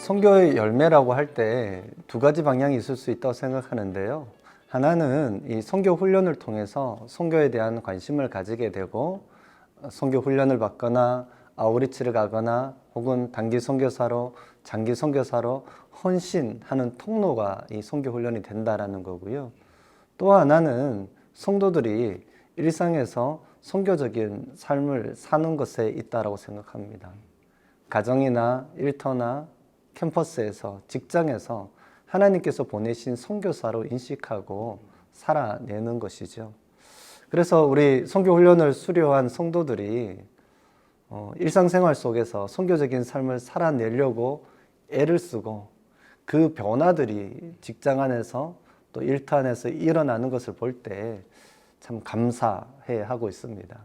선교의 열매라고 할 때 두 가지 방향이 있을 수 있다고 생각하는데요. 하나는 이 선교 훈련을 통해서 선교에 대한 관심을 가지게 되고 선교 훈련을 받거나 아우리치를 가거나 혹은 단기 선교사로 장기 선교사로 헌신하는 통로가 이 선교 훈련이 된다라는 거고요. 또 하나는 성도들이 일상에서 선교적인 삶을 사는 것에 있다라고 생각합니다. 가정이나 일터나 캠퍼스에서 직장에서 하나님께서 보내신 선교사로 인식하고 살아내는 것이죠. 그래서 우리 선교 훈련을 수료한 성도들이 일상생활 속에서 선교적인 삶을 살아내려고 애를 쓰고 그 변화들이 직장 안에서 또 일터 안에서 일어나는 것을 볼 때 참 감사해 하고 있습니다.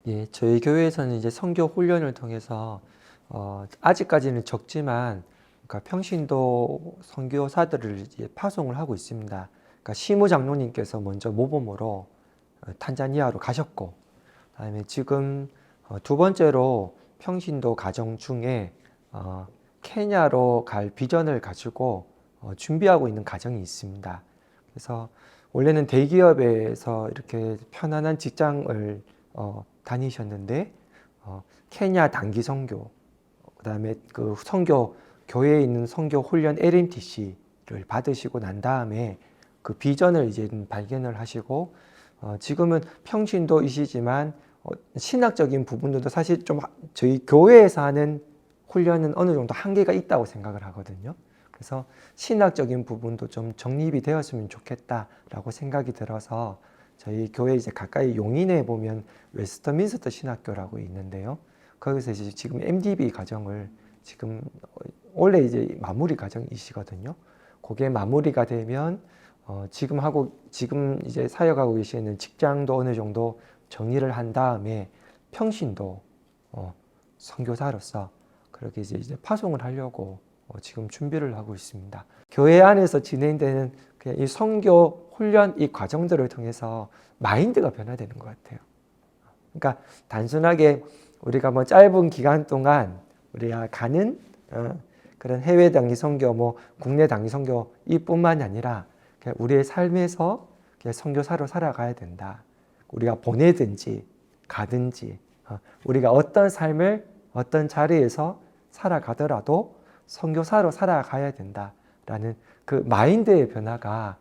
예, 저희 교회에서는 이제 선교 훈련을 통해서 아직까지는 적지만 그러니까 평신도 선교사들을 이제 파송을 하고 있습니다. 그러니까 시무 장로님께서 먼저 모범으로 탄자니아로 가셨고, 그다음에 지금 두 번째로 평신도 가정 중에 케냐로 갈 비전을 가지고 준비하고 있는 가정이 있습니다. 그래서 원래는 대기업에서 이렇게 편안한 직장을 다니셨는데 케냐 단기 선교, 그다음에 그 선교 교회에 있는 선교 훈련 LMTC를 받으시고 난 다음에 그 비전을 이제 발견을 하시고 지금은 평신도이시지만 신학적인 부분들도 사실 좀 저희 교회에서 하는 훈련은 어느 정도 한계가 있다고 생각을 하거든요. 그래서 신학적인 부분도 좀 정립이 되었으면 좋겠다라고 생각이 들어서 저희 교회 이제 가까이 용인에 보면 웨스터민스터 신학교라고 있는데요. 거기서 이제 지금 MDB 과정을 지금 원래 이제 마무리 과정이시거든요. 그게 마무리가 되면 지금 이제 사역하고 계시는 직장도 어느 정도 정리를 한 다음에 평신도 선교사로서 그렇게 이제 파송을 하려고 지금 준비를 하고 있습니다. 교회 안에서 진행되는 이 선교 훈련 이 과정들을 통해서 마인드가 변화되는 것 같아요. 그러니까 단순하게 우리가 뭐 짧은 기간 동안 우리가 가는 그런 해외 단기 선교, 국내 단기 선교 이뿐만이 아니라 우리의 삶에서 선교사로 살아가야 된다. 우리가 보내든지 가든지 우리가 어떤 삶을 어떤 자리에서 살아가더라도 선교사로 살아가야 된다라는 그 마인드의 변화가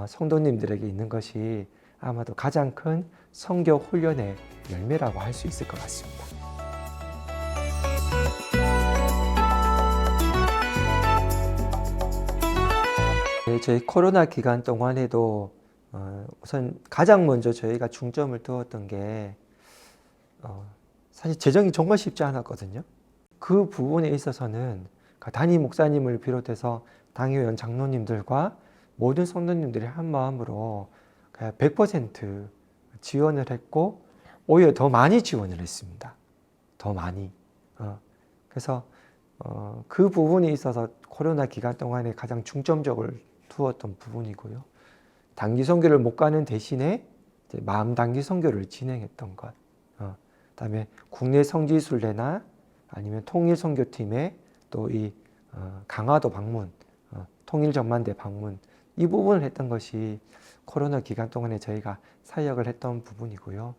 성도님들에게 있는 것이 아마도 가장 큰 선교 훈련의 열매라고 할 수 있을 것 같습니다. 네, 저희 코로나 기간 동안에도 우선 가장 먼저 저희가 중점을 두었던 게 사실 재정이 정말 쉽지 않았거든요. 그 부분에 있어서는 담임 목사님을 비롯해서 당회원 장로님들과 모든 성도님들이 한 마음으로 100% 지원을 했고 오히려 더 많이 지원을 했습니다. 더 많이. 그래서 그 부분에 있어서 코로나 기간 동안에 가장 중점적으로 두었던 부분이고요. 단기 선교를 못 가는 대신에 이제 마음 단기 선교를 진행했던 것. 그다음에 국내 성지순례나 아니면 통일 선교팀에 또 이 강화도 방문, 통일 전만대 방문 이 부분을 했던 것이 코로나 기간 동안에 저희가 사역을 했던 부분이고요.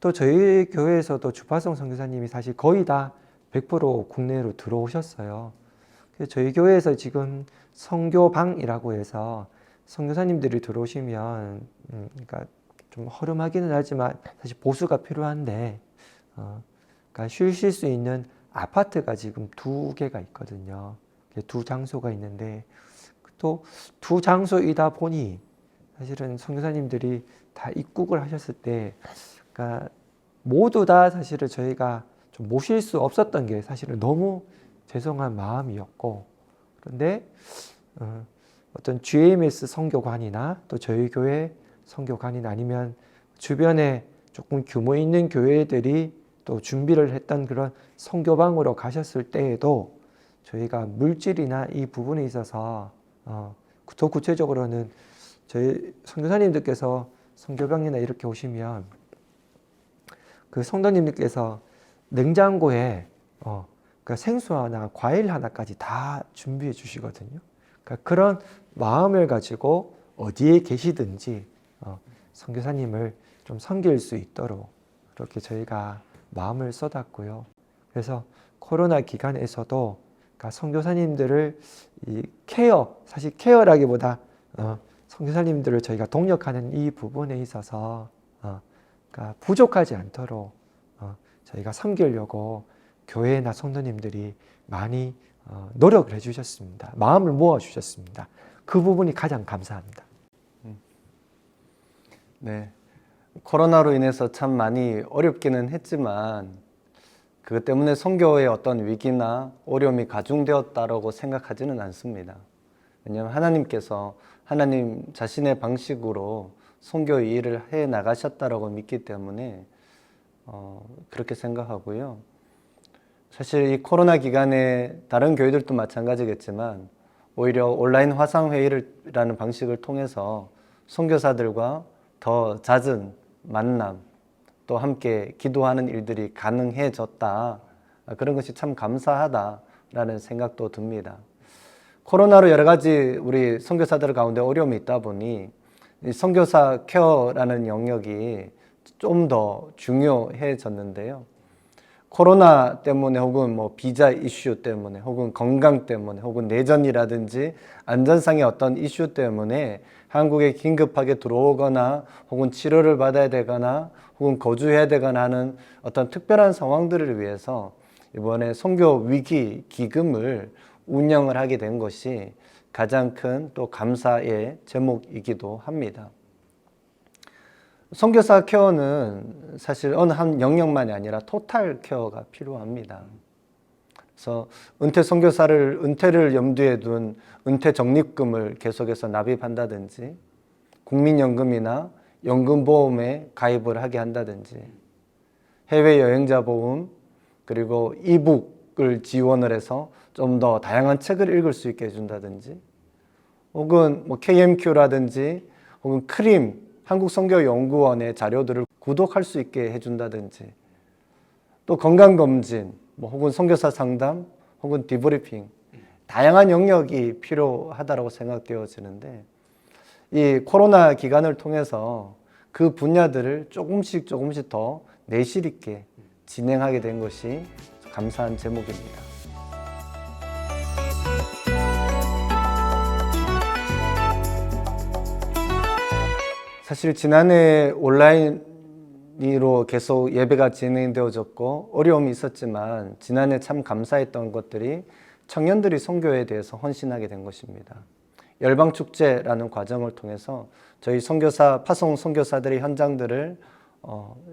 또 저희 교회에서도 주파성 선교사님이 사실 거의 다 100% 국내로 들어오셨어요. 그래서 저희 교회에서 지금 선교방이라고 해서 선교사님들이 들어오시면 그러니까 좀 허름하기는 하지만 사실 보수가 필요한데 그러니까 쉬실 수 있는 아파트가 지금 2개가 있거든요. 두 장소가 있는데 또 두 장소이다 보니 사실은 선교사님들이 다 입국을 하셨을 때 그러니까 모두 다 사실은 저희가 좀 모실 수 없었던 게 사실은 너무 죄송한 마음이었고, 그런데 어떤 GMS 선교관이나 또 저희 교회 선교관이나 아니면 주변에 조금 규모 있는 교회들이 또 준비를 했던 그런 선교방으로 가셨을 때에도 저희가 물질이나 이 부분에 있어서 더 구체적으로는 저희 선교사님들께서 선교방이나 이렇게 오시면 그 성도님들께서 냉장고에 그러니까 생수 하나, 과일 하나까지 다 준비해 주시거든요. 그러니까 그런 마음을 가지고 어디에 계시든지 선교사님을 좀 섬길 수 있도록 그렇게 저희가 마음을 쏟았고요. 그래서 코로나 기간에서도 그러니까 선교사님들을 이 케어, 사실 케어라기보다 선교사님들을 저희가 동력하는 이 부분에 있어서 그러니까 부족하지 않도록 저희가 섬기려고 교회나 성도님들이 많이 노력을 해주셨습니다. 마음을 모아주셨습니다. 그 부분이 가장 감사합니다. 네. 코로나로 인해서 참 많이 어렵기는 했지만 그것 때문에 선교의 어떤 위기나 어려움이 가중되었다라고 생각하지는 않습니다. 왜냐하면 하나님께서 하나님 자신의 방식으로 선교의 일을 해 나가셨다라고 믿기 때문에 그렇게 생각하고요. 사실 이 코로나 기간에 다른 교회들도 마찬가지겠지만 오히려 온라인 화상회의라는 방식을 통해서 선교사들과 더 잦은 만남, 또 함께 기도하는 일들이 가능해졌다. 그런 것이 참 감사하다라는 생각도 듭니다. 코로나로 여러 가지 우리 선교사들 가운데 어려움이 있다 보니 이 선교사 케어라는 영역이 좀 더 중요해졌는데요. 코로나 때문에 혹은 뭐 비자 이슈 때문에 혹은 건강 때문에 혹은 내전이라든지 안전상의 어떤 이슈 때문에 한국에 긴급하게 들어오거나 혹은 치료를 받아야 되거나 혹은 거주해야 되거나 하는 어떤 특별한 상황들을 위해서 이번에 선교 위기 기금을 운영을 하게 된 것이 가장 큰 또 감사의 제목이기도 합니다. 선교사 케어는 사실 어느 한 영역만이 아니라 토탈 케어가 필요합니다. 그래서 은퇴 선교사를 은퇴를 염두에 둔 은퇴 적립금을 계속해서 납입한다든지 국민연금이나 연금보험에 가입을 하게 한다든지 해외 여행자 보험 그리고 이북을 지원을 해서 좀 더 다양한 책을 읽을 수 있게 해준다든지 혹은 뭐 KMQ라든지 혹은 크림 한국선교연구원의 자료들을 구독할 수 있게 해준다든지 또 건강검진 뭐 혹은 선교사 상담 혹은 디브리핑 다양한 영역이 필요하다고 생각되어지는데 이 코로나 기간을 통해서 그 분야들을 조금씩 더 내실 있게 진행하게 된 것이 감사한 제목입니다. 사실 지난해 온라인으로 계속 예배가 진행되어졌고 어려움이 있었지만 지난해 참 감사했던 것들이 청년들이 선교에 대해서 헌신하게 된 것입니다. 열방축제라는 과정을 통해서 저희 선교사, 파송 선교사들의 현장들을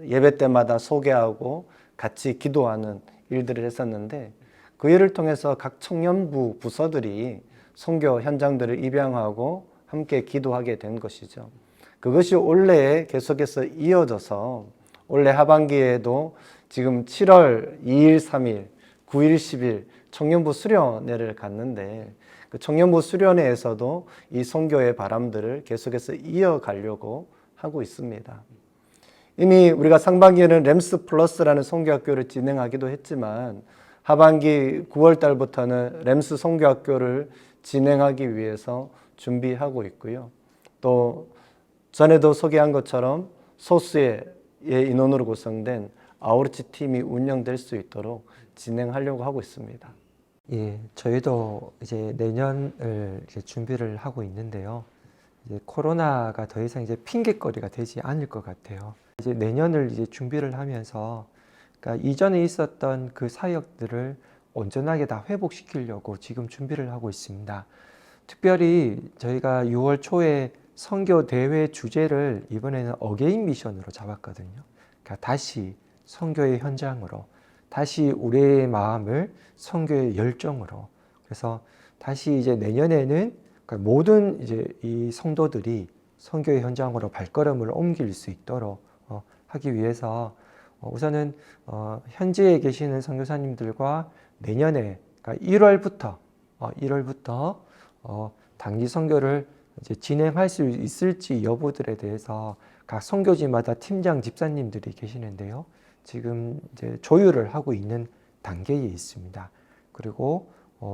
예배 때마다 소개하고 같이 기도하는 일들을 했었는데 그 일을 통해서 각 청년부 부서들이 선교 현장들을 입양하고 함께 기도하게 된 것이죠. 그것이 올해 계속해서 이어져서 올해 하반기에도 지금 7월 2일, 3일, 9일, 10일 청년부 수련회를 갔는데 그 청년부 수련회에서도 이 선교의 바람들을 계속해서 이어가려고 하고 있습니다. 이미 우리가 상반기에는 램스 플러스라는 선교학교를 진행하기도 했지만 하반기 9월 달부터는 램스 선교학교를 진행하기 위해서 준비하고 있고요. 또 전에도 소개한 것처럼 소수의 인원으로 구성된 아우르치 팀이 운영될 수 있도록 진행하려고 하고 있습니다. 예, 저희도 이제 내년을 이제 준비를 하고 있는데요. 이제 코로나가 더 이상 이제 핑계거리가 되지 않을 것 같아요. 이제 내년을 이제 준비를 하면서, 그러니까 이전에 있었던 그 사역들을 온전하게 다 회복시키려고 지금 준비를 하고 있습니다. 특별히 저희가 6월 초에 선교 대회 주제를 이번에는 어게인 미션으로 잡았거든요. 그러니까 다시 선교의 현장으로, 다시 우리의 마음을 선교의 열정으로. 그래서 다시 이제 내년에는 그러니까 모든 이제 이 성도들이 선교의 현장으로 발걸음을 옮길 수 있도록 하기 위해서 우선은 현지에 계시는 선교사님들과 내년에 그러니까 1월부터 단기 선교를 이제 진행할 수 있을지 여부들에 대해서 각 선교지마다 팀장 집사님들이 계시는데요. 지금 이제 조율을 하고 있는 단계에 있습니다. 그리고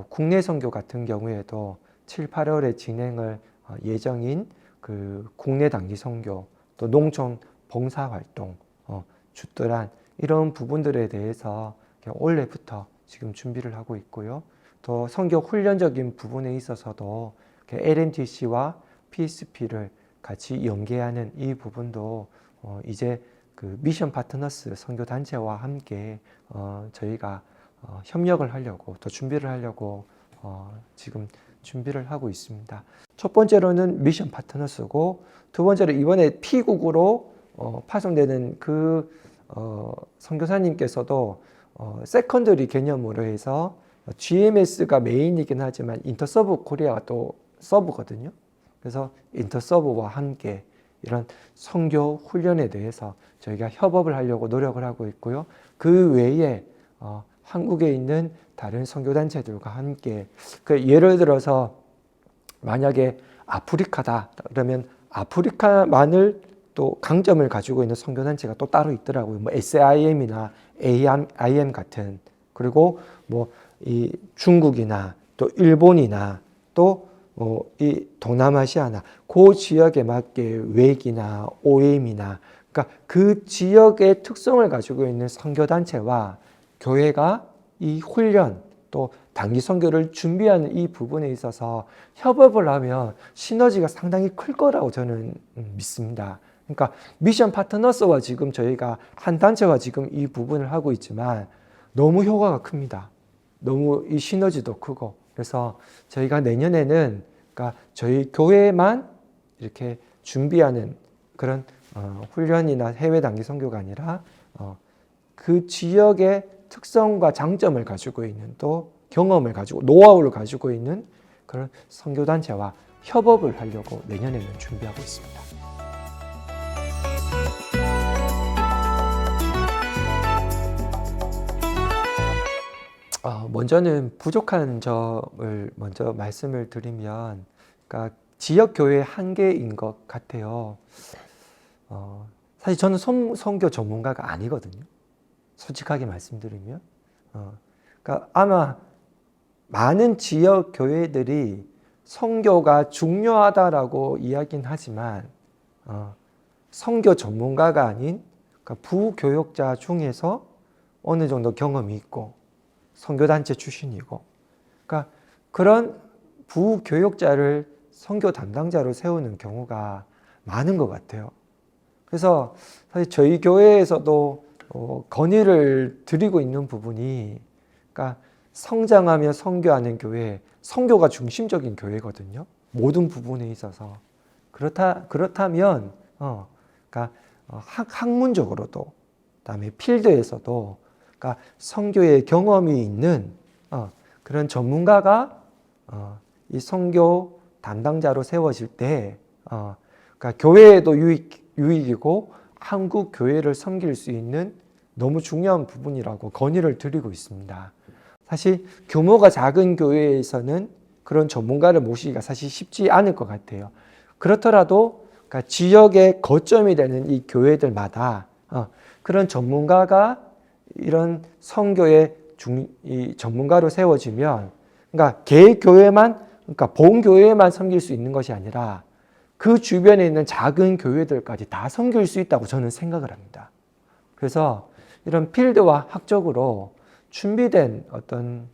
국내 선교 같은 경우에도 7, 8월에 진행을 예정인 그 국내 단기 선교, 또 농촌 봉사 활동, 주도란 이런 부분들에 대해서 올해부터 지금 준비를 하고 있고요. 또 선교 훈련적인 부분에 있어서도 LMTC와 PSP를 같이 연계하는 이 부분도 이제 그 미션 파트너스 선교 단체와 함께 저희가 협력을 하려고 또 준비를 하려고 지금 준비를 하고 있습니다. 첫 번째로는 미션 파트너스고, 두 번째로 이번에 P국으로 파송되는 그 선교사님께서도 세컨더리 개념으로 해서 GMS가 메인이긴 하지만 인터서브 코리아가 또 서브거든요. 그래서 인터서브와 함께 이런 선교 훈련에 대해서 저희가 협업을 하려고 노력을 하고 있고요. 그 외에 한국에 있는 다른 선교단체들과 함께, 예를 들어서 만약에 아프리카다 그러면 아프리카만을 또 강점을 가지고 있는 선교단체가 또 따로 있더라고요. 뭐 SIM이나 AIM 같은, 그리고 뭐 이 중국이나 또 일본이나 또 이 동남아시아나 그 지역에 맞게 웨이기나 OM이나, 그러니까 그 지역의 특성을 가지고 있는 선교단체와 교회가 이 훈련 또 단기 선교를 준비하는 이 부분에 있어서 협업을 하면 시너지가 상당히 클 거라고 저는 믿습니다. 그러니까 미션 파트너스와 지금 저희가 한 단체와 지금 이 부분을 하고 있지만 너무 효과가 큽니다. 너무 이 시너지도 크고, 그래서 저희가 내년에는 그러니까 저희 교회만 이렇게 준비하는 그런 훈련이나 해외 단기 선교가 아니라 그 지역의 특성과 장점을 가지고 있는, 또 경험을 가지고 노하우를 가지고 있는 그런 선교단체와 협업을 하려고 내년에는 준비하고 있습니다. 먼저는 부족한 점을 먼저 말씀을 드리면, 그러니까 지역 교회의 한계인 것 같아요. 사실 저는 선교 전문가가 아니거든요. 솔직하게 말씀드리면, 그러니까 아마 많은 지역 교회들이 선교가 중요하다라고 이야기는 하지만 선교 전문가가 아닌, 그러니까 부교역자 중에서 어느 정도 경험이 있고 선교단체 출신이고, 그러니까 그런 부교역자를 선교 담당자로 세우는 경우가 많은 것 같아요. 그래서 사실 저희 교회에서도 건의를 드리고 있는 부분이, 그러니까 성장하며 선교하는 교회, 선교가 중심적인 교회거든요. 모든 부분에 있어서. 그렇다면, 그러니까 학문적으로도, 그다음에 필드에서도, 그러니까 선교의 경험이 있는 그런 전문가가 이 선교 담당자로 세워질 때, 그러니까 교회에도 유익이고 한국 교회를 섬길 수 있는 너무 중요한 부분이라고 건의를 드리고 있습니다. 사실 규모가 작은 교회에서는 그런 전문가를 모시기가 사실 쉽지 않을 것 같아요. 그렇더라도 그러니까 지역의 거점이 되는 이 교회들마다 그런 전문가가 이런 선교의 이 전문가로 세워지면, 그러니까 개 교회만, 그러니까 본 교회만 섬길 수 있는 것이 아니라 그 주변에 있는 작은 교회들까지 다 섬길 수 있다고 저는 생각을 합니다. 그래서 이런 필드와 학적으로 준비된 어떤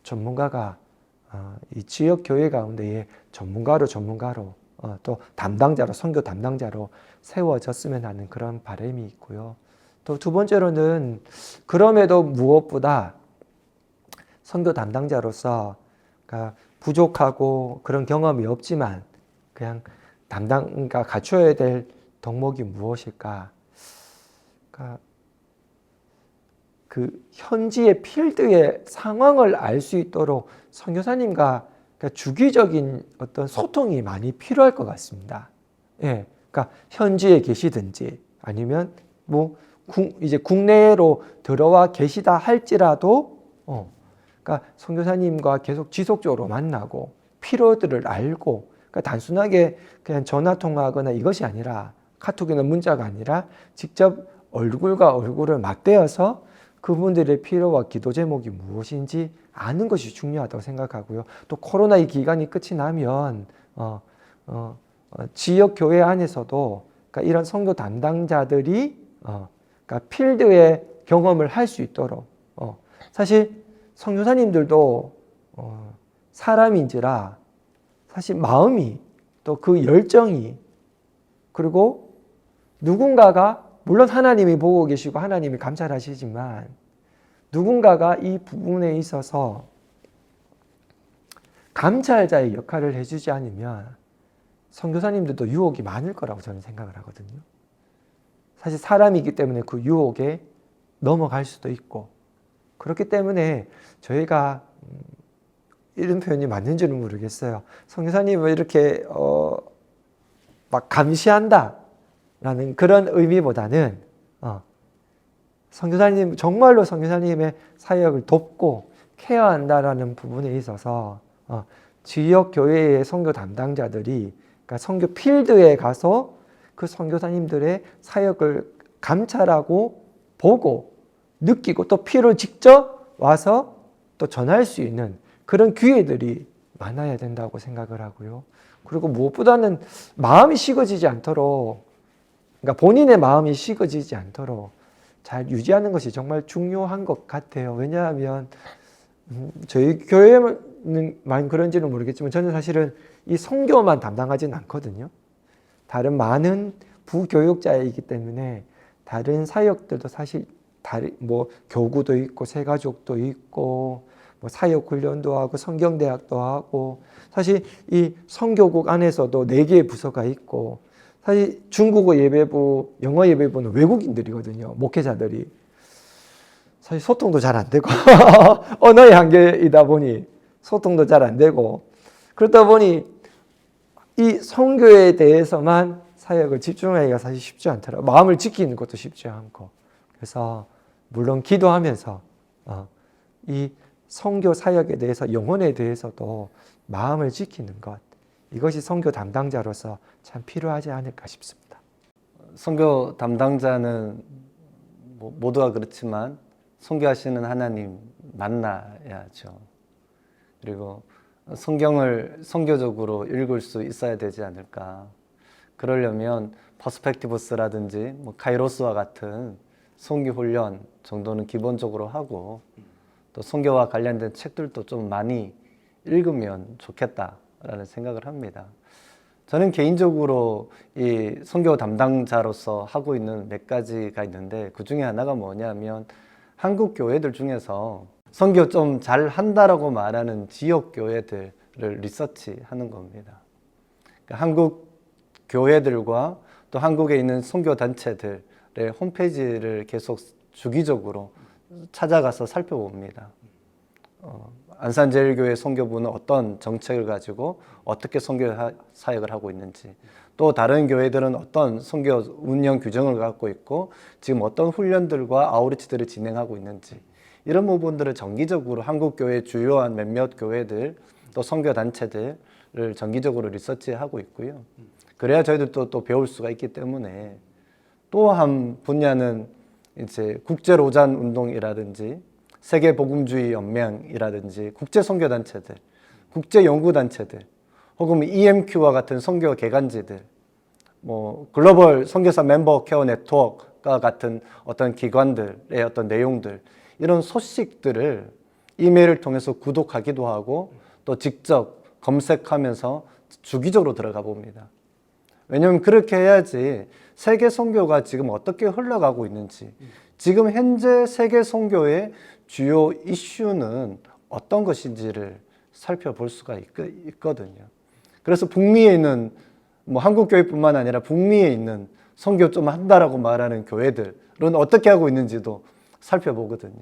전문가가 이 지역 교회 가운데에 전문가로 또 담당자로, 선교 담당자로 세워졌으면 하는 그런 바람이 있고요. 또 두 번째로는, 그럼에도 무엇보다 선교 담당자로서 그러니까 부족하고 그런 경험이 없지만 그냥 그러니까 갖춰야 될 덕목이 무엇일까? 그러니까 그 현지의 필드의 상황을 알 수 있도록 선교사님과 그러니까 주기적인 어떤 소통이 많이 필요할 것 같습니다. 예, 그러니까 현지에 계시든지 아니면 뭐 이제 국내로 들어와 계시다 할지라도, 그러니까 선교사님과 계속 지속적으로 만나고 필요들을 알고, 그러니까 단순하게 그냥 전화 통화하거나 이것이 아니라, 카톡이나 문자가 아니라 직접 얼굴과 얼굴을 맞대어서 그분들의 필요와 기도 제목이 무엇인지 아는 것이 중요하다고 생각하고요. 또 코로나 이 기간이 끝이 나면 지역 교회 안에서도 그러니까 이런 선교 담당자들이 그러니까 필드의 경험을 할 수 있도록 사실 선교사님들도 사람인지라 사실 마음이 또 그 열정이 그리고 누군가가 물론 하나님이 보고 계시고 하나님이 감찰하시지만 누군가가 이 부분에 있어서 감찰자의 역할을 해주지 않으면 선교사님들도 유혹이 많을 거라고 저는 생각을 하거든요. 사실 사람이기 때문에 그 유혹에 넘어갈 수도 있고 그렇기 때문에 저희가 이런 표현이 맞는지는 모르겠어요. 선교사님을 이렇게 막 감시한다라는 그런 의미보다는 선교사님 정말로 선교사님의 사역을 돕고 케어한다라는 부분에 있어서 지역 교회의 선교 담당자들이 그러니까 선교 필드에 가서 그 선교사님들의 사역을 감찰하고 보고 느끼고 또 필요를 직접 와서 또 전할 수 있는 그런 기회들이 많아야 된다고 생각을 하고요. 그리고 무엇보다는 마음이 식어지지 않도록 그러니까 본인의 마음이 식어지지 않도록 잘 유지하는 것이 정말 중요한 것 같아요. 왜냐하면 저희 교회는 그런지는 모르겠지만 저는 사실은 이 선교만 담당하지는 않거든요. 다른 많은 부교육자이기 때문에 다른 사역들도 사실 뭐 교구도 있고 새가족도 있고 뭐 사역 훈련도 하고 성경대학도 하고 사실 이 선교국 안에서도 4개의 부서가 있고 사실 중국어 예배부, 영어 예배부는 외국인들이거든요. 목회자들이. 사실 소통도 잘 안 되고 언어의 한계이다 보니 소통도 잘 안 되고 그러다 보니 이 선교에 대해서만 사역을 집중하기가 사실 쉽지 않더라고요. 마음을 지키는 것도 쉽지 않고 그래서 물론 기도하면서 이 선교 사역에 대해서 영혼에 대해서도 마음을 지키는 것 이것이 선교 담당자로서 참 필요하지 않을까 싶습니다. 선교 담당자는 모두가 그렇지만 선교하시는 하나님 만나야죠. 그리고 성경을 선교적으로 읽을 수 있어야 되지 않을까. 그러려면 퍼스펙티브스라든지 카이로스와 같은 선교 훈련 정도는 기본적으로 하고 또 선교와 관련된 책들도 좀 많이 읽으면 좋겠다라는 생각을 합니다. 저는 개인적으로 이 선교 담당자로서 하고 있는 몇 가지가 있는데 그 중에 하나가 뭐냐면 한국 교회들 중에서 선교 좀 잘 한다라고 말하는 지역 교회들을 리서치하는 겁니다. 그러니까 한국 교회들과 또 한국에 있는 선교 단체들의 홈페이지를 계속 주기적으로 찾아가서 살펴봅니다. 안산제일교회 선교부는 어떤 정책을 가지고 어떻게 선교 사역을 하고 있는지 또 다른 교회들은 어떤 선교 운영 규정을 갖고 있고 지금 어떤 훈련들과 아우리치들을 진행하고 있는지 이런 부분들을 정기적으로 한국 교회 주요한 몇몇 교회들 또 선교 단체들을 정기적으로 리서치하고 있고요. 그래야 저희들도 또 배울 수가 있기 때문에 또 한 분야는 이제 국제로잔 운동이라든지 세계복음주의 연맹이라든지 국제 선교 단체들, 국제 연구 단체들, 혹은 EMQ와 같은 선교 개간지들, 글로벌 선교사 멤버 케어 네트워크와 같은 어떤 기관들의 어떤 내용들 이런 소식들을 이메일을 통해서 구독하기도 하고 또 직접 검색하면서 주기적으로 들어가 봅니다. 왜냐하면 그렇게 해야지 세계 선교가 지금 어떻게 흘러가고 있는지 지금 현재 세계 선교의 주요 이슈는 어떤 것인지를 살펴볼 수가 있거든요. 그래서 북미에 있는 한국 교회뿐만 아니라 북미에 있는 선교 좀 한다라고 말하는 교회들은 어떻게 하고 있는지도 살펴보거든요.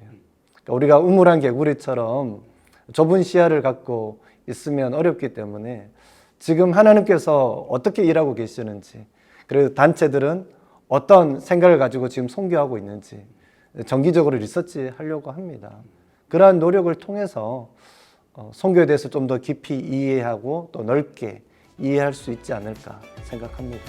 그러니까 우리가 우물안 개구리처럼 좁은 시야를 갖고 있으면 어렵기 때문에 지금 하나님께서 어떻게 일하고 계시는지 그리고 단체들은 어떤 생각을 가지고 지금 선교하고 있는지 정기적으로 리서치하려고 합니다. 그러한 노력을 통해서 선교에 대해서 좀 더 깊이 이해하고 또 넓게 이해할 수 있지 않을까 생각합니다.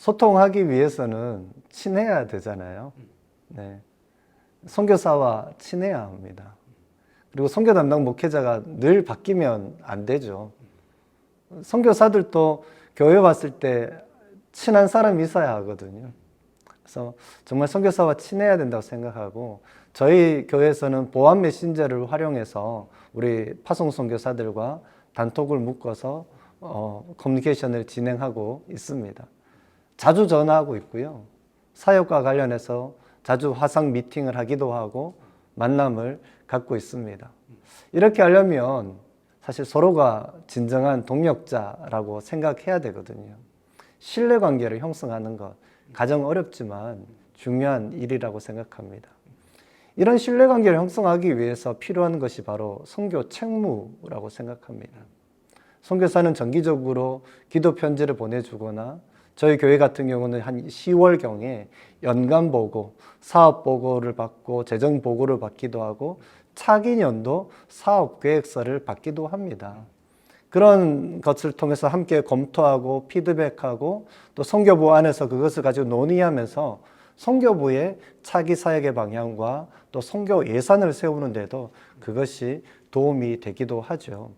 소통하기 위해서는 친해야 되잖아요. 네. 선교사와 친해야 합니다. 그리고 선교 담당 목회자가 늘 바뀌면 안 되죠. 선교사들도 교회 왔을 때 친한 사람이 있어야 하거든요. 그래서 정말 선교사와 친해야 된다고 생각하고, 저희 교회에서는 보안 메신저를 활용해서 우리 파송 선교사들과 단톡을 묶어서 커뮤니케이션을 진행하고 있습니다. 자주 전화하고 있고요. 사역과 관련해서 자주 화상 미팅을 하기도 하고 만남을 갖고 있습니다. 이렇게 하려면 사실 서로가 진정한 동역자라고 생각해야 되거든요. 신뢰관계를 형성하는 것 가장 어렵지만 중요한 일이라고 생각합니다. 이런 신뢰관계를 형성하기 위해서 필요한 것이 바로 선교 책무라고 생각합니다. 선교사는 정기적으로 기도 편지를 보내주거나, 저희 교회 같은 경우는 한 10월경에 연간 보고, 사업 보고를 받고 재정 보고를 받기도 하고 차기 년도 사업 계획서를 받기도 합니다. 그런 것을 통해서 함께 검토하고 피드백하고, 또 선교부 안에서 그것을 가지고 논의하면서 선교부의 차기 사역의 방향과 또 선교 예산을 세우는 데도 그것이 도움이 되기도 하죠.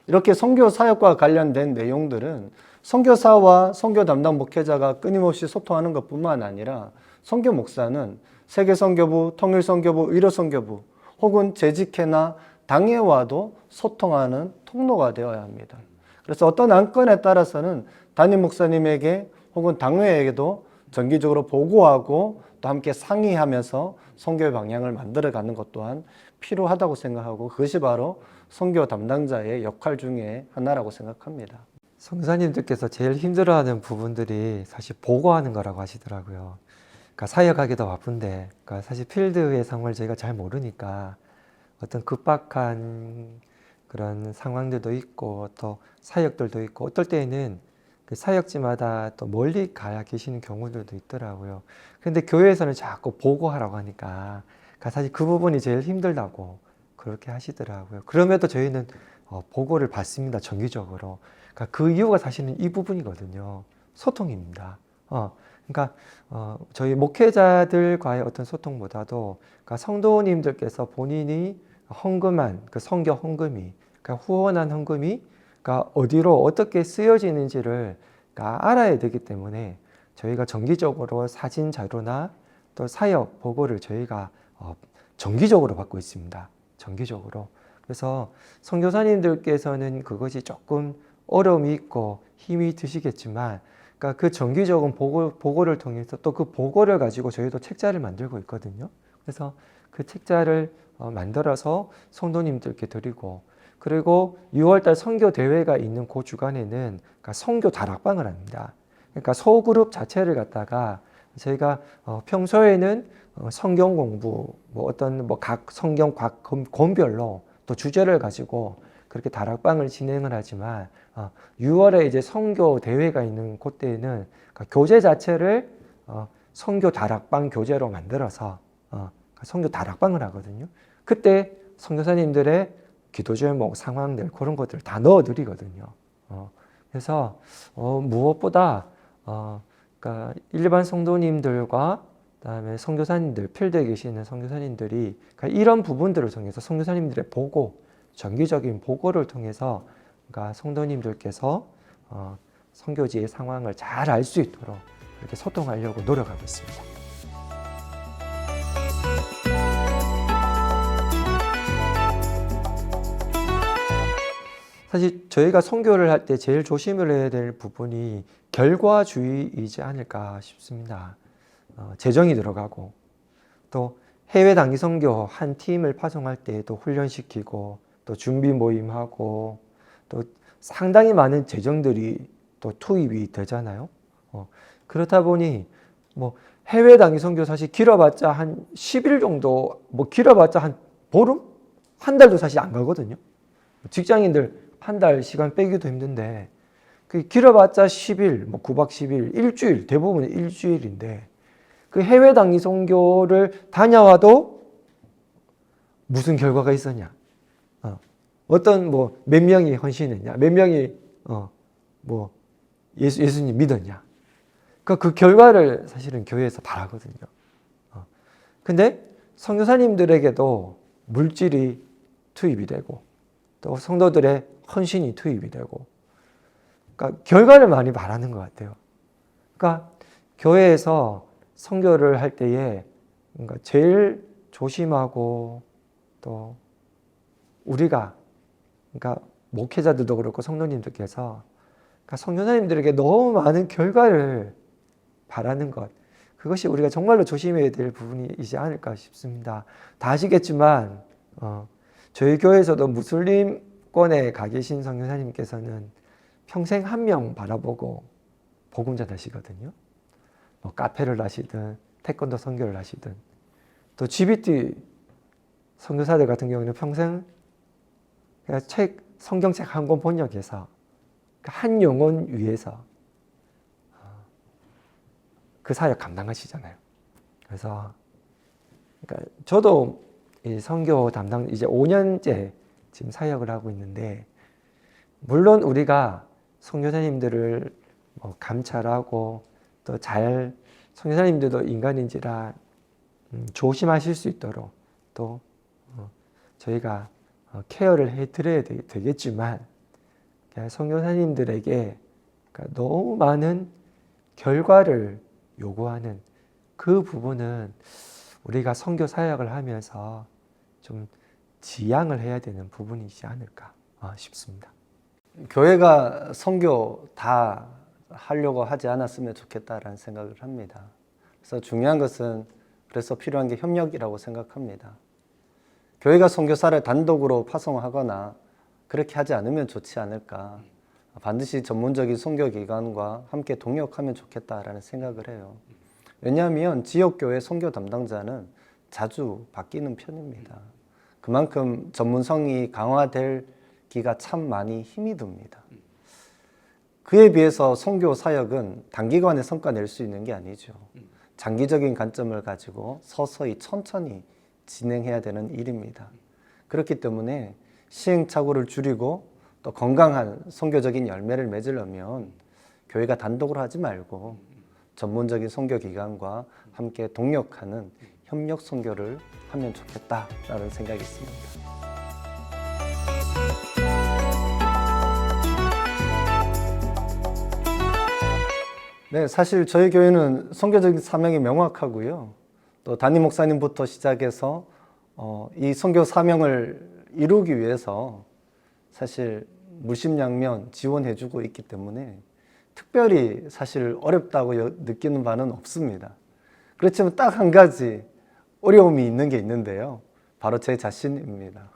이렇게 선교 사역과 관련된 내용들은 선교사와 선교 담당 목회자가 끊임없이 소통하는 것뿐만 아니라, 선교 목사는 세계선교부, 통일선교부, 의료선교부 혹은 재직회나 당회와도 소통하는 통로가 되어야 합니다. 그래서 어떤 안건에 따라서는 담임 목사님에게 혹은 당회에게도 정기적으로 보고하고 또 함께 상의하면서 선교의 방향을 만들어가는 것 또한 필요하다고 생각하고, 그것이 바로 선교 담당자의 역할 중에 하나라고 생각합니다. 선교사님들께서 제일 힘들어하는 부분들이 사실 보고하는 거라고 하시더라고요. 그러니까 사역하기도 바쁜데, 그러니까 사실 필드의 상황을 저희가 잘 모르니까 어떤 급박한 그런 상황들도 있고 또 사역들도 있고, 어떨 때에는 그 사역지마다 또 멀리 가야 계시는 경우들도 있더라고요. 그런데 교회에서는 자꾸 보고하라고 하니까 사실 그 부분이 제일 힘들다고 그렇게 하시더라고요. 그럼에도 저희는 보고를 받습니다, 정기적으로. 그러니까 그 이유가 사실은 이 부분이거든요. 소통입니다. 그러니까 저희 목회자들과의 어떤 소통보다도, 그러니까 성도님들께서 본인이 헌금한 그 선교 헌금이, 그러니까 후원한 헌금이 그러니까 어디로 어떻게 쓰여지는지를 그러니까 알아야 되기 때문에, 저희가 정기적으로 사진 자료나 또 사역 보고를 저희가 정기적으로 받고 있습니다. 정기적으로. 그래서 선교사님들께서는 그것이 조금 어려움이 있고 힘이 드시겠지만, 그러니까 그 정기적인 보고를 통해서 또 그 보고를 가지고 저희도 책자를 만들고 있거든요. 그래서 그 책자를 만들어서 성도님들께 드리고, 그리고 6월달 선교 대회가 있는 그 주간에는 그러니까 선교 다락방을 합니다. 그러니까 소그룹 자체를 갖다가 저희가 평소에는 성경 공부, 각 성경 각 권별로 또 주제를 가지고 그렇게 다락방을 진행을 하지만, 6월에 이제 선교 대회가 있는 그때에는 그러니까 교재 자체를 선교 다락방 교재로 만들어서 선교 다락방을 하거든요. 그때 선교사님들의 기도 제목, 상황들 그런 것들을 다 넣어드리거든요. 그래서 무엇보다 그러니까 일반 성도님들과 그다음에 선교사님들, 필드에 계시는 선교사님들이 그러니까 이런 부분들을 통해서 선교사님들의 보고, 정기적인 보고를 통해서 그러니까 성도님들께서 선교지의 상황을 잘 알 수 있도록 이렇게 소통하려고 노력하고 있습니다. 사실 저희가 선교를 할 때 제일 조심을 해야 될 부분이 결과주의이지 않을까 싶습니다. 재정이 들어가고, 또 해외 단기 선교 한 팀을 파송할 때도 훈련시키고, 또 준비 모임하고, 또 상당히 많은 재정들이 또 투입이 되잖아요. 그렇다 보니 뭐 해외 단기 선교 사실 길어봤자 한 10일 정도, 뭐 길어봤자 한 보름? 한 달도 사실 안 가거든요. 직장인들 한 달 시간 빼기도 힘든데, 그 길어봤자 10일, 뭐 9박 10일, 일주일, 대부분 일주일인데, 그 해외 단기 선교를 다녀와도 무슨 결과가 있었냐? 어떤 몇 명이 헌신했냐? 몇 명이 예수님 믿었냐? 그 결과를 사실은 교회에서 바라거든요. 근데 선교사님들에게도 물질이 투입이 되고 또 성도들의 헌신이 투입이 되고 그러니까 결과를 많이 바라는 것 같아요. 그러니까 교회에서 선교를 할 때에 그러니까 제일 조심하고 또 우리가 그러니까 목회자들도 그렇고 성도님들께서 그러니까 선교사님들에게 너무 많은 결과를 바라는 것 그것이 우리가 정말로 조심해야 될 부분이지 않을까 싶습니다. 다 아시겠지만 저희 교회에서도 무슬림권에 가 계신 선교사님께서는 평생 한 명 바라보고 복음 전하시거든요. 뭐 카페를 하시든 태권도 선교를 하시든 또 GBT 선교사들 같은 경우는 평생 그냥 성경책 한 권 번역해서 한 영혼 위해서 그 사역 감당하시잖아요. 그래서 그러니까 저도 이 선교 담당 이제 5년째 지금 사역을 하고 있는데 물론 우리가 선교사님들을 뭐 감찰하고 또 잘 선교사님들도 인간인지라 조심하실 수 있도록 또 저희가 케어를 해드려야 되겠지만 선교사님들에게 그러니까 너무 많은 결과를 요구하는 그 부분은 우리가 선교 사역을 하면서 좀 지양을 해야 되는 부분이지 않을까 싶습니다. 교회가 선교 다 하려고 하지 않았으면 좋겠다라는 생각을 합니다. 그래서 중요한 것은 그래서 필요한 게 협력이라고 생각합니다. 교회가 선교사를 단독으로 파송하거나 그렇게 하지 않으면 좋지 않을까. 반드시 전문적인 선교기관과 함께 동역하면 좋겠다라는 생각을 해요. 왜냐하면 지역교회 선교 담당자는 자주 바뀌는 편입니다. 그만큼 전문성이 강화되기가 참 많이 힘이 듭니다. 그에 비해서 선교 사역은 단기간에 성과 낼 수 있는 게 아니죠. 장기적인 관점을 가지고 서서히 천천히 진행해야 되는 일입니다. 그렇기 때문에 시행착오를 줄이고 또 건강한 선교적인 열매를 맺으려면 교회가 단독으로 하지 말고 전문적인 선교기관과 함께 동역하는 협력 선교를 하면 좋겠다라는 생각이 있습니다. 네, 사실 저희 교회는 선교적인 사명이 명확하고요. 또 담임 목사님부터 시작해서 이 선교 사명을 이루기 위해서 사실 물심양면 지원해주고 있기 때문에 특별히 사실 어렵다고 느끼는 바는 없습니다. 그렇지만 딱 한 가지 어려움이 있는 게 있는데요. 바로 제 자신입니다.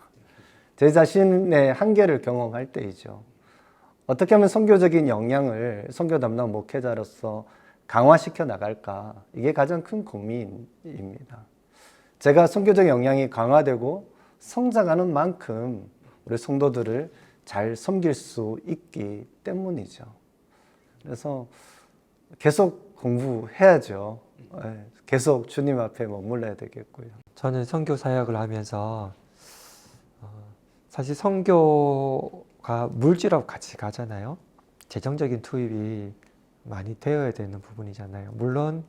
제 자신의 한계를 경험할 때이죠. 어떻게 하면 선교적인 역량을 선교 담당 목회자로서 강화시켜 나갈까? 이게 가장 큰 고민입니다. 제가 선교적 역량이 강화되고 성장하는 만큼 우리 성도들을 잘 섬길 수 있기 때문이죠. 그래서 계속 공부해야죠. 계속 주님 앞에 머물러야 되겠고요. 저는 선교 사역을 하면서 사실 선교가 물질하고 같이 가잖아요. 재정적인 투입이 많이 되어야 되는 부분이잖아요. 물론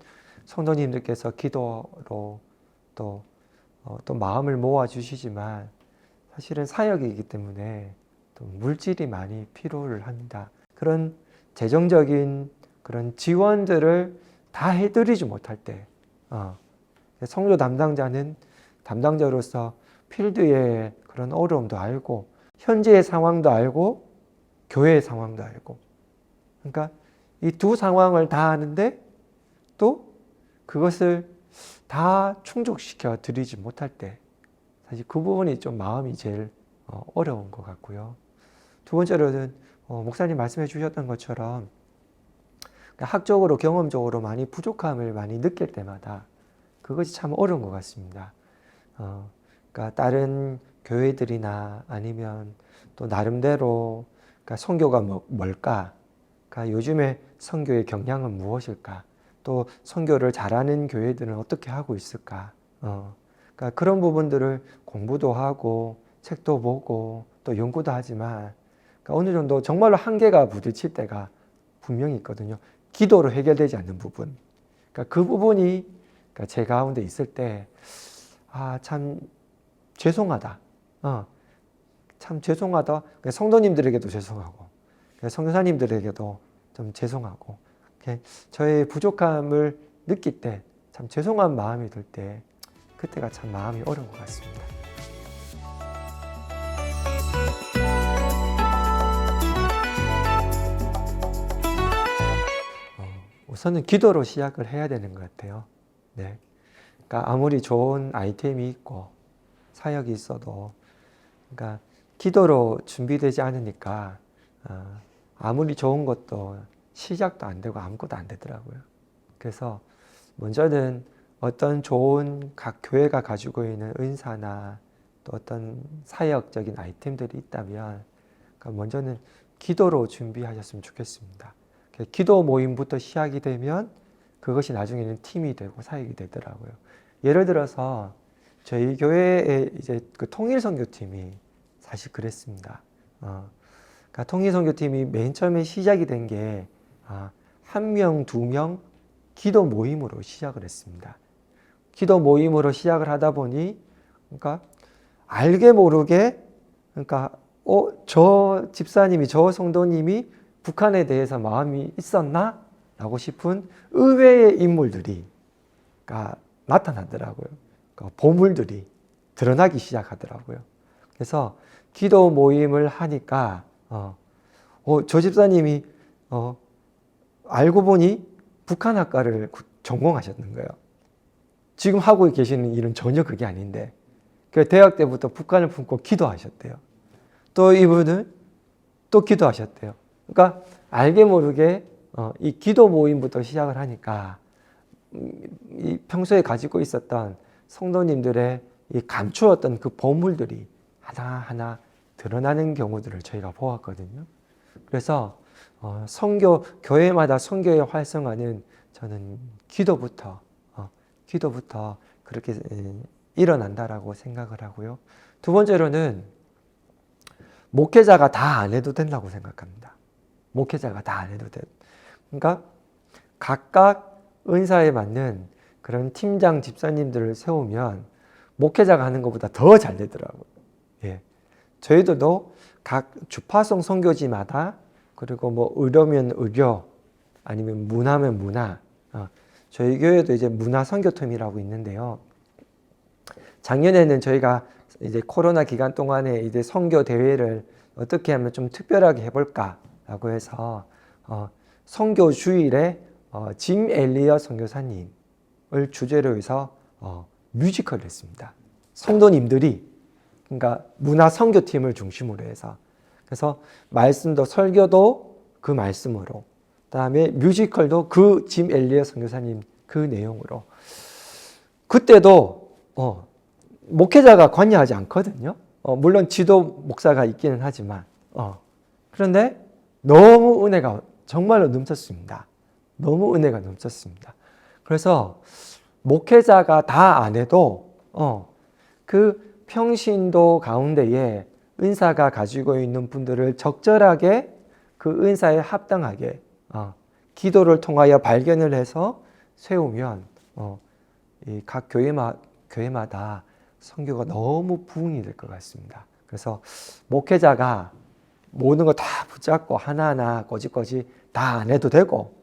성도님들께서 기도로 또 마음을 모아 주시지만 사실은 사역이기 때문에 또 물질이 많이 필요를 합니다. 그런 재정적인 그런 지원들을 다 해드리지 못할 때 선교 담당자는 담당자로서 필드의 그런 어려움도 알고 현재의 상황도 알고 교회의 상황도 알고 그러니까 이 두 상황을 다 아는데 또 그것을 다 충족시켜 드리지 못할 때 사실 그 부분이 좀 마음이 제일 어려운 것 같고요. 두 번째로는 목사님 말씀해 주셨던 것처럼 학적으로 경험적으로 많이 부족함을 많이 느낄 때마다 그것이 참 어려운 것 같습니다. 그러니까 다른 교회들이나 아니면 또 나름대로 그러니까 선교가 뭘까? 그러니까 요즘에 선교의 경향은 무엇일까? 또 선교를 잘하는 교회들은 어떻게 하고 있을까? 그러니까 그런 부분들을 공부도 하고 책도 보고 또 연구도 하지만 그러니까 어느 정도 정말로 한계가 부딪힐 때가 분명히 있거든요. 기도로 해결되지 않는 부분. 그러니까 그 부분이 그러니까 제 가운데 있을 때, 참 죄송하다. 참 죄송하다. 성도님들에게도 죄송하고, 선교사님들에게도 좀 죄송하고, 저의 부족함을 느낄 때, 참 죄송한 마음이 들 때, 그때가 참 마음이 어려운 것 같습니다. 우선은 기도로 시작을 해야 되는 것 같아요. 네. 그러니까 아무리 좋은 아이템이 있고 사역이 있어도, 그러니까 기도로 준비되지 않으니까 아무리 좋은 것도 시작도 안 되고 아무것도 안 되더라고요. 그래서 먼저는 어떤 좋은 각 교회가 가지고 있는 은사나 또 어떤 사역적인 아이템들이 있다면, 그러니까 먼저는 기도로 준비하셨으면 좋겠습니다. 기도 모임부터 시작이 되면 그것이 나중에는 팀이 되고 사역이 되더라고요. 예를 들어서 저희 교회에 이제 그 통일선교팀이 사실 그랬습니다. 그러니까 통일선교팀이 맨 처음에 시작이 된 게 1명, 2명 기도 모임으로 시작을 했습니다. 기도 모임으로 시작을 하다 보니, 그러니까 알게 모르게, 그러니까 저 집사님이, 저 성도님이 북한에 대해서 마음이 있었나? 라고 싶은 의외의 인물들이 나타나더라고요. 그러니까 보물들이 드러나기 시작하더라고요. 그래서 기도 모임을 하니까 저 집사님이 알고 보니 북한학과를 전공하셨는 거예요. 지금 하고 계시는 일은 전혀 그게 아닌데, 대학 때부터 북한을 품고 기도하셨대요. 또 이분은 또 기도하셨대요. 그러니까 알게 모르게 이 기도 모임부터 시작을 하니까 이 평소에 가지고 있었던 성도님들의 이 감추었던 그 보물들이 하나하나 드러나는 경우들을 저희가 보았거든요. 그래서 교회마다 선교의 활성화는 저는 기도부터 그렇게 일어난다라고 생각을 하고요. 두 번째로는 목회자가 다 안 해도 된다고 생각합니다. 목회자가 다 안 해도 돼. 그러니까 각각 은사에 맞는 그런 팀장 집사님들을 세우면 목회자가 하는 것보다 더 잘 되더라고요. 예. 저희들도 각 주파성 선교지마다, 그리고 뭐 의료면 의료, 아니면 문화면 문화, 저희 교회도 이제 문화 선교팀이라고 있는데요. 작년에는 저희가 이제 코로나 기간 동안에 이제 선교 대회를 어떻게 하면 좀 특별하게 해볼까라고 해서 선교 주일에 짐 엘리어 선교사님을 주제로 해서 뮤지컬을 했습니다. 성도님들이, 그러니까 문화 선교팀을 중심으로 해서, 그래서 말씀도 설교도 그 말씀으로, 그다음에 뮤지컬도 그 짐 엘리어 선교사님 그 내용으로. 그때도 목회자가 관여하지 않거든요. 물론 지도 목사가 있기는 하지만, 그런데 너무 은혜가 정말로 넘쳤습니다. 너무 은혜가 넘쳤습니다. 그래서 목회자가 다 안 해도 그 평신도 가운데에 은사가 가지고 있는 분들을 적절하게 그 은사에 합당하게 기도를 통하여 발견을 해서 세우면 이 각 교회마다 선교가 너무 부흥이 될 것 같습니다. 그래서 목회자가 모든 거 다 붙잡고 하나하나 꼬집꼬집 다 안 해도 되고,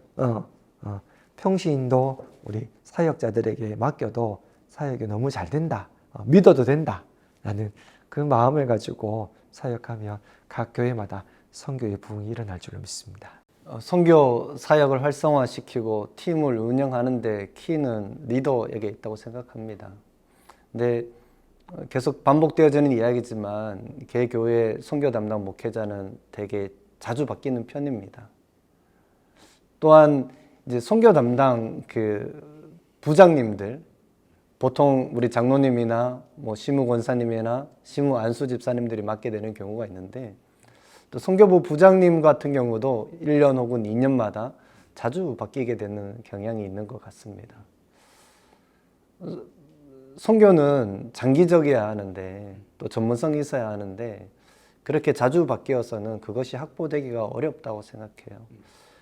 평신도 우리 사역자들에게 맡겨도 사역이 너무 잘 된다, 믿어도 된다 라는 그 마음을 가지고 사역하면 각 교회마다 선교의 부흥이 일어날 줄로 믿습니다. 선교 사역을 활성화시키고 팀을 운영하는 데 키는 리더에게 있다고 생각합니다. 근데 계속 반복되어지는 이야기지만 개교회 선교 담당 목회자는 되게 자주 바뀌는 편입니다. 또한 이제 선교 담당 그 부장님들, 보통 우리 장로님이나 뭐 시무 권사님이나 시무 안수 집사님들이 맡게 되는 경우가 있는데, 또 선교부 부장님 같은 경우도 1년 혹은 2년마다 자주 바뀌게 되는 경향이 있는 것 같습니다. 선교는 장기적이어야 하는데, 또 전문성이 있어야 하는데, 그렇게 자주 바뀌어서는 그것이 확보되기가 어렵다고 생각해요.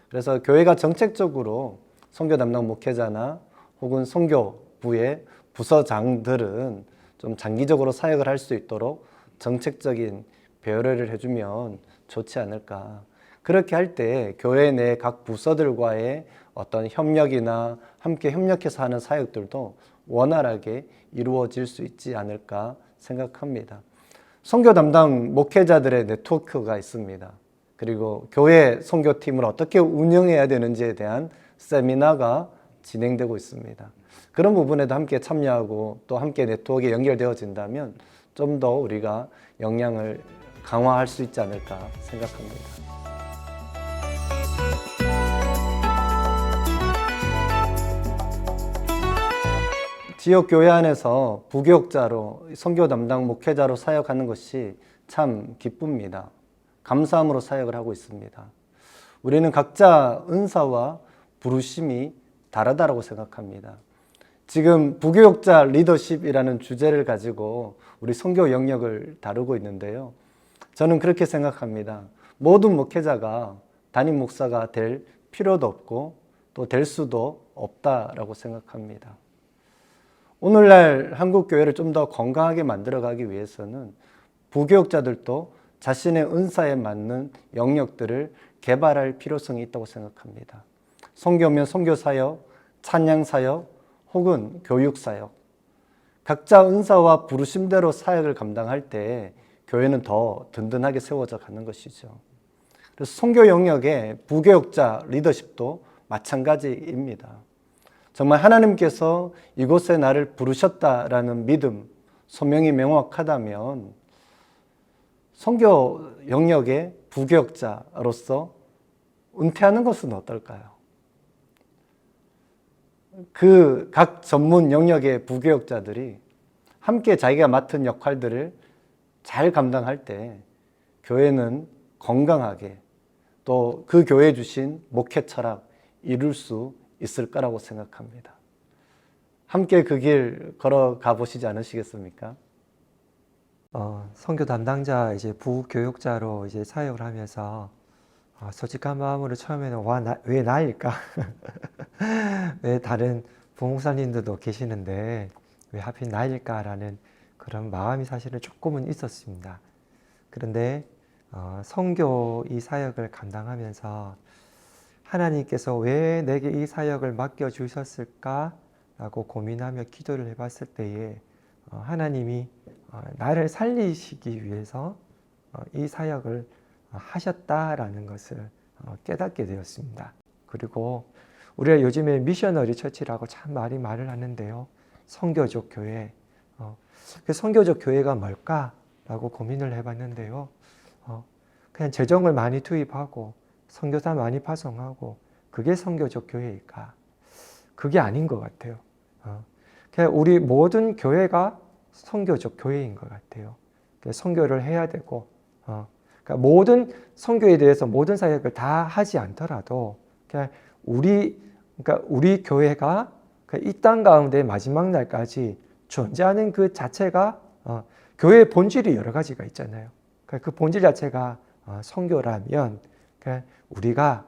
그래서 교회가 정책적으로 선교 담당 목회자나 혹은 선교부의 부서장들은 좀 장기적으로 사역을 할 수 있도록 정책적인 배려를 해주면 좋지 않을까. 그렇게 할 때 교회 내 각 부서들과의 어떤 협력이나 함께 협력해서 하는 사역들도 원활하게 이루어질 수 있지 않을까 생각합니다. 선교 담당 목회자들의 네트워크가 있습니다. 그리고 교회 선교팀을 어떻게 운영해야 되는지에 대한 세미나가 진행되고 있습니다. 그런 부분에도 함께 참여하고 또 함께 네트워크에 연결되어진다면 좀 더 우리가 역량을 강화할 수 있지 않을까 생각합니다. 지역 교회 안에서 부교육자로 선교 담당 목회자로 사역하는 것이 참 기쁩니다. 감사함으로 사역을 하고 있습니다. 우리는 각자 은사와 부르심이 다르다고 생각합니다. 지금 부교육자 리더십이라는 주제를 가지고 우리 선교 영역을 다루고 있는데요. 저는 그렇게 생각합니다. 모든 목회자가 담임 목사가 될 필요도 없고 또 될 수도 없다라고 생각합니다. 오늘날 한국 교회를 좀 더 건강하게 만들어가기 위해서는 부교육자들도 자신의 은사에 맞는 영역들을 개발할 필요성이 있다고 생각합니다. 선교면 선교사역, 찬양사역, 혹은 교육사역. 각자 은사와 부르심대로 사역을 감당할 때 교회는 더 든든하게 세워져 가는 것이죠. 그래서 선교 영역의 부교육자 리더십도 마찬가지입니다. 정말 하나님께서 이곳에 나를 부르셨다라는 믿음, 소명이 명확하다면 선교 영역의 부교육자로서 은퇴하는 것은 어떨까요? 그 각 전문 영역의 부교육자들이 함께 자기가 맡은 역할들을 잘 감당할 때 교회는 건강하게 또 그 교회에 주신 목회 철학 이룰 수 있을 거라고 생각합니다. 함께 그 길 걸어가 보시지 않으시겠습니까? 선교 담당자 이제 부교육자로 이제 사역을 하면서 솔직한 마음으로 처음에는 왜 나일까? 왜 다른 부목사님들도 계시는데 왜 하필 나일까라는 그런 마음이 사실은 조금은 있었습니다. 그런데 선교 이 사역을 감당하면서 하나님께서 왜 내게 이 사역을 맡겨주셨을까라고 고민하며 기도를 해봤을 때에 하나님이 나를 살리시기 위해서 이 사역을 하셨다라는 것을 깨닫게 되었습니다. 그리고 우리가 요즘에 미셔너리 처치라고 참 많이 말을 하는데요. 선교적 교회. 그 선교적 교회가 뭘까라고 고민을 해봤는데요. 그냥 재정을 많이 투입하고 선교사 많이 파송하고 그게 선교적 교회일까? 그게 아닌 것 같아요. 그냥 우리 모든 교회가 선교적 교회인 것 같아요. 선교를 해야 되고, 그러니까 모든 선교에 대해서 모든 사역을 다 하지 않더라도 그냥 그러니까 우리 교회가 이 땅 가운데 마지막 날까지 존재하는 그 자체가 교회의 본질이 여러 가지가 있잖아요. 그 본질 자체가 선교라면 우리가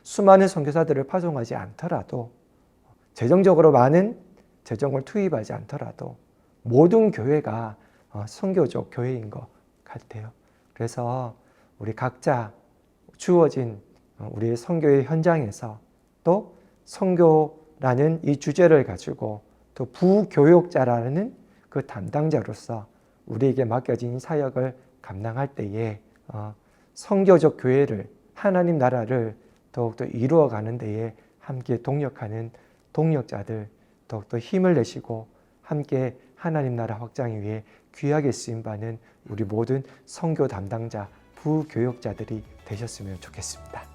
수많은 선교사들을 파송하지 않더라도 재정적으로 많은 재정을 투입하지 않더라도 모든 교회가 선교적 교회인 것 같아요. 그래서 우리 각자 주어진 우리의 선교의 현장에서 또 선교라는 이 주제를 가지고 또 부교육자라는 그 담당자로서 우리에게 맡겨진 사역을 감당할 때에 선교적 교회를 하나님 나라를 더욱더 이루어가는 데에 함께 동력하는 동력자들 더욱더 힘을 내시고 함께 하나님 나라 확장을 위해 귀하게 쓰임받는 우리 모든 선교 담당자 부교육자들이 되셨으면 좋겠습니다.